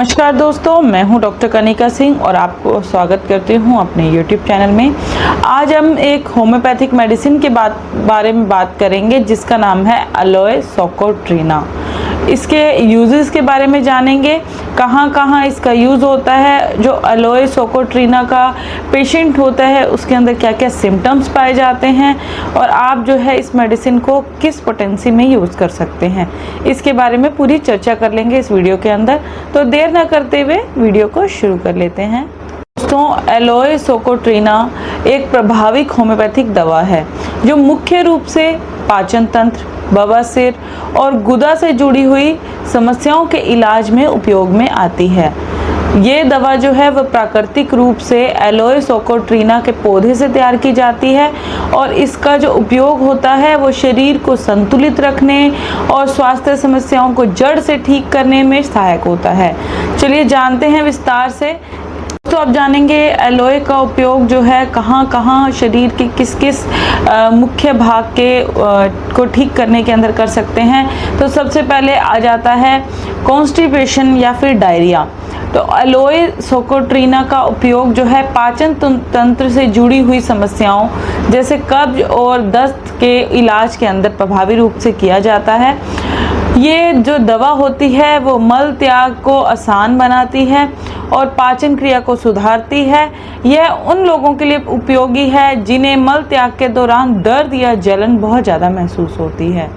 नमस्कार दोस्तों, मैं हूं डॉक्टर कनिका सिंह और आपको स्वागत करती हूं अपने YouTube चैनल में। आज हम एक होम्योपैथिक मेडिसिन के बारे में बात करेंगे जिसका नाम है एलोए सोकोट्रीना। इसके यूजेस के बारे में जानेंगे, कहाँ कहाँ इसका यूज़ होता है। जो एलोए सोकोट्रीना का पेशेंट होता है उसके अंदर क्या क्या सिम्टम्स पाए जाते हैं और आप जो है इस मेडिसिन को किस पोटेंसी में यूज़ कर सकते हैं, इसके बारे में पूरी चर्चा कर लेंगे इस वीडियो के अंदर। तो देर न करते हुए वीडियो को शुरू कर लेते हैं। दोस्तों, एलोए सोकोट्रीना एक प्रभावी होम्योपैथिक दवा है जो मुख्य रूप से पाचन तंत्र, बवासीर और गुदा से जुड़ी हुई समस्याओं के इलाज में उपयोग में आती है। ये दवा जो है वह प्राकृतिक रूप से एलोए सोकोट्रीना के पौधे से तैयार की जाती है और इसका जो उपयोग होता है वो शरीर को संतुलित रखने और स्वास्थ्य समस्याओं को जड़ से ठीक करने में सहायक होता है। चलिए जानते हैं विस्तार से। तो आप जानेंगे एलोए का उपयोग जो है कहाँ कहाँ शरीर के किस किस मुख्य भाग के को ठीक करने के अंदर कर सकते हैं। तो सबसे पहले आ जाता है कॉन्स्टिपेशन या फिर डायरिया। तो एलोए सोकोट्रीना का उपयोग जो है पाचन तंत्र से जुड़ी हुई समस्याओं जैसे कब्ज और दस्त के इलाज के अंदर प्रभावी रूप से किया जाता है। ये जो दवा होती है वो मल त्याग को आसान बनाती है और पाचन क्रिया को सुधारती है। यह उन लोगों के लिए उपयोगी है जिन्हें मल त्याग के दौरान दर्द या जलन बहुत ज़्यादा महसूस होती है।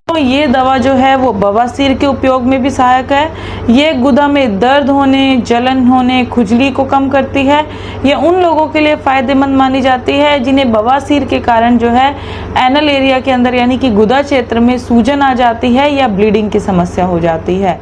तो ये दवा जो है वो बवासीर के उपयोग में भी सहायक है। ये गुदा में दर्द होने, जलन होने, खुजली को कम करती है। ये उन लोगों के लिए फ़ायदेमंद मानी जाती है जिन्हें बवासीर के कारण जो है एनल एरिया के अंदर यानी कि गुदा क्षेत्र में सूजन आ जाती है या ब्लीडिंग की समस्या हो जाती है।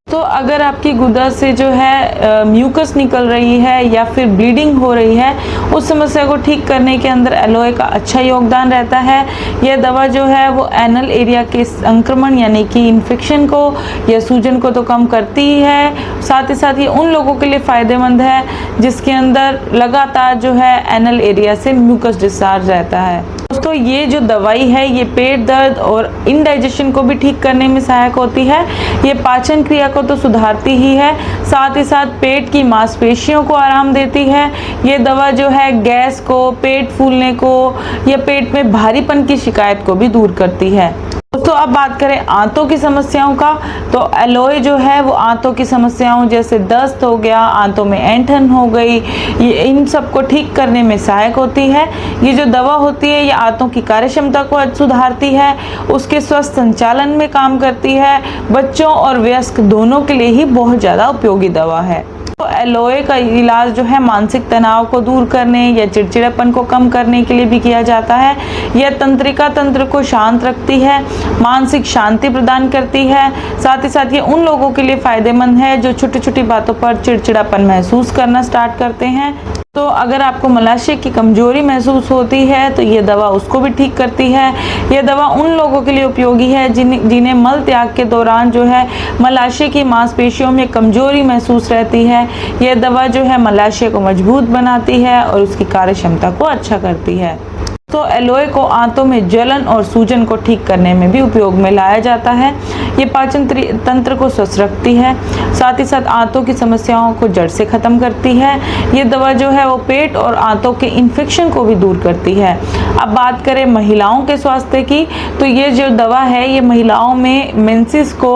तो अगर आपकी गुदा से जो है म्यूकस निकल रही है या फिर ब्लीडिंग हो रही है, उस समस्या को ठीक करने के अंदर एलोए का अच्छा योगदान रहता है। यह दवा जो है वो एनल एरिया के संक्रमण यानी कि इन्फेक्शन को या सूजन को तो कम करती ही है, साथ ही साथ ये उन लोगों के लिए फ़ायदेमंद है जिसके अंदर लगातार जो है एनल एरिया से म्यूकस डिस्चार्ज रहता है। दोस्तों, ये जो दवाई है ये पेट दर्द और इंडाइजेशन को भी ठीक करने में सहायक होती है। ये पाचन क्रिया को तो सुधारती ही है, साथ ही साथ पेट की मांसपेशियों को आराम देती है। ये दवा जो है गैस को, पेट फूलने को या पेट में भारीपन की शिकायत को भी दूर करती है। दोस्तों, अब बात करें आंतों की समस्याओं का, तो एलोए जो है वो आंतों की समस्याओं जैसे दस्त हो गया, आंतों में ऐंठन हो गई, ये इन सब को ठीक करने में सहायक होती है। ये जो दवा होती है ये आंतों की कार्यक्षमता को सुधारती है, उसके स्वस्थ संचालन में काम करती है। बच्चों और वयस्क दोनों के लिए ही बहुत ज़्यादा उपयोगी दवा है। तो एलोए का इलाज जो है मानसिक तनाव को दूर करने या चिड़चिड़ापन को कम करने के लिए भी किया जाता है। यह तंत्रिका तंत्र को शांत रखती है, मानसिक शांति प्रदान करती है। साथ ही साथ ये उन लोगों के लिए फ़ायदेमंद है जो छोटी छोटी बातों पर चिड़चिड़ापन महसूस करना स्टार्ट करते हैं। तो अगर आपको मलाशय की कमजोरी महसूस होती है तो ये दवा उसको भी ठीक करती है। यह दवा उन लोगों के लिए उपयोगी है जिन्हें मल त्याग के दौरान जो है मलाशय की मांसपेशियों में कमजोरी महसूस रहती है। यह दवा जो है मलाशय को मजबूत बनाती है और उसकी कार्यक्षमता को अच्छा करती है। तो एलोए को आंतों में जलन और सूजन को ठीक करने में भी उपयोग में लाया जाता है। ये पाचन तंत्र को स्वस्थ रखती है, साथ ही साथ आंतों की समस्याओं को जड़ से ख़त्म करती है। ये दवा जो है वो पेट और आंतों के इन्फेक्शन को भी दूर करती है। अब बात करें महिलाओं के स्वास्थ्य की, तो ये जो दवा है ये महिलाओं में मेंसेस को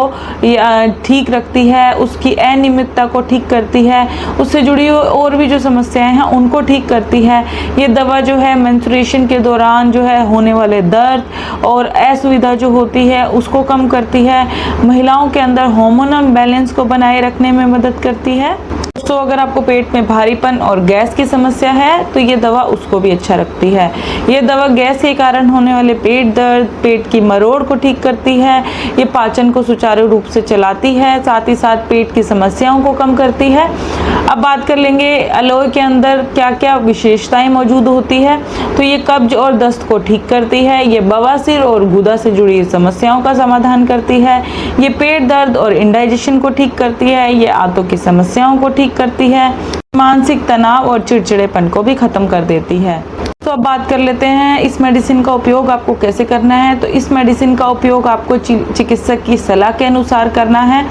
ठीक रखती है, उसकी अनियमितता को ठीक करती है, उससे जुड़ी और भी जो समस्याएं हैं उनको ठीक करती है। ये दवा जो है मेंस्ट्रुएशन के दौरान जो है होने वाले दर्द और असुविधा जो होती है उसको कम करती है। महिलाओं के अंदर हार्मोनल बैलेंस को बनाए रखने में मदद करती है। तो अगर आपको पेट में भारीपन और गैस की समस्या है तो ये दवा उसको भी अच्छा रखती है। ये दवा गैस के कारण होने वाले पेट दर्द, पेट की मरोड़ को ठीक करती है। ये पाचन को सुचारू रूप से चलाती है, साथ ही साथ पेट की समस्याओं को कम करती है। अब बात कर लेंगे एलोए के अंदर क्या क्या विशेषताएं मौजूद होती है। तो ये कब्ज और दस्त को ठीक करती है, ये बवासीर और गुदा से जुड़ी समस्याओं का समाधान करती है, ये पेट दर्द और इंडाइजेशन को ठीक करती है, ये आंतों की समस्याओं को ठीक करती है, मानसिक तनाव और चिड़चिड़ेपन को भी खत्म कर देती है। तो अब बात कर लेते हैं इस मेडिसिन का उपयोग आपको कैसे करना है। तो इस मेडिसिन का उपयोग आपको चिकित्सक की सलाह के अनुसार करना है।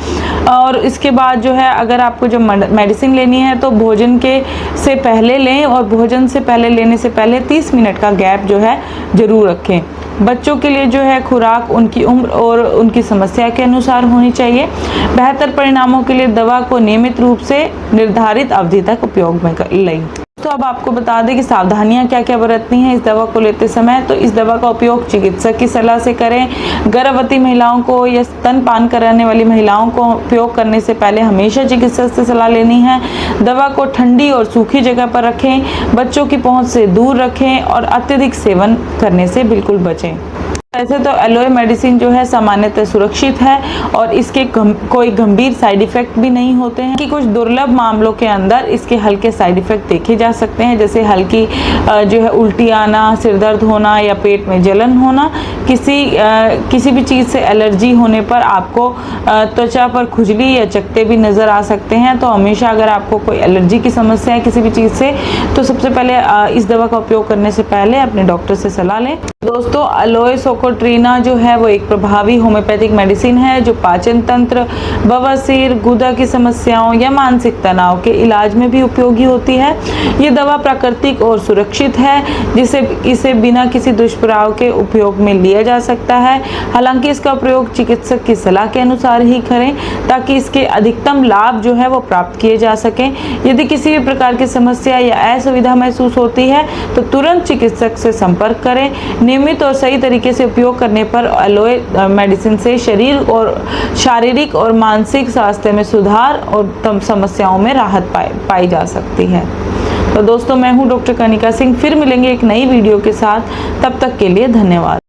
और इसके बाद जो है, अगर आपको जो मेडिसिन लेनी है तो भोजन के से पहले लें, और भोजन से पहले लेने से पहले 30 मिनट का गैप जो है ज़रूर रखें। बच्चों के लिए जो है खुराक उनकी उम्र और उनकी समस्या के अनुसार होनी चाहिए। बेहतर परिणामों के लिए दवा को नियमित रूप से निर्धारित अवधि तक उपयोग में लें। तो अब आपको बता दें कि सावधानियां क्या क्या बरतनी है इस दवा को लेते समय। तो इस दवा का उपयोग चिकित्सक की सलाह से करें। गर्भवती महिलाओं को या स्तनपान कराने वाली महिलाओं को उपयोग करने से पहले हमेशा चिकित्सक से सलाह लेनी है। दवा को ठंडी और सूखी जगह पर रखें, बच्चों की पहुंच से दूर रखें और अत्यधिक सेवन करने से बिल्कुल बचें। वैसे तो एलोए मेडिसिन जो है सामान्यतः सुरक्षित है और इसके कोई गंभीर साइड इफ़ेक्ट भी नहीं होते हैं कि कुछ दुर्लभ मामलों के अंदर इसके हल्के साइड इफ़ेक्ट देखे जा सकते हैं, जैसे हल्की जो है उल्टी आना, सिर दर्द होना या पेट में जलन होना। किसी भी चीज़ से एलर्जी होने पर आपको त्वचा पर खुजली या चकत्ते भी नज़र आ सकते हैं। तो हमेशा अगर आपको कोई एलर्जी की समस्या है किसी भी चीज़ से, तो सबसे पहले इस दवा का उपयोग करने से पहले अपने डॉक्टर से सलाह लें। दोस्तों, एलोए सोकोट्रीना जो है वो एक प्रभावी होम्योपैथिक मेडिसिन है जो पाचन तंत्र, बवासीर, गुदा की समस्याओं या मानसिक तनाव के इलाज में भी उपयोगी होती है। ये दवा प्राकृतिक और सुरक्षित है, इसे बिना किसी दुष्प्रभाव के उपयोग में लिया जा सकता है। हालांकि इसका प्रयोग चिकित्सक की सलाह के अनुसार ही करें ताकि इसके अधिकतम लाभ जो है वो प्राप्त किए जा सकें। यदि किसी भी प्रकार की समस्या या असुविधा महसूस होती है तो तुरंत चिकित्सक से संपर्क करें। नियमित और सही तरीके से उपयोग करने पर एलोए मेडिसिन से शारीरिक और मानसिक स्वास्थ्य में सुधार और समस्याओं में राहत पाई जा सकती है। तो दोस्तों, मैं हूं डॉक्टर कनिका सिंह। फिर मिलेंगे एक नई वीडियो के साथ। तब तक के लिए धन्यवाद।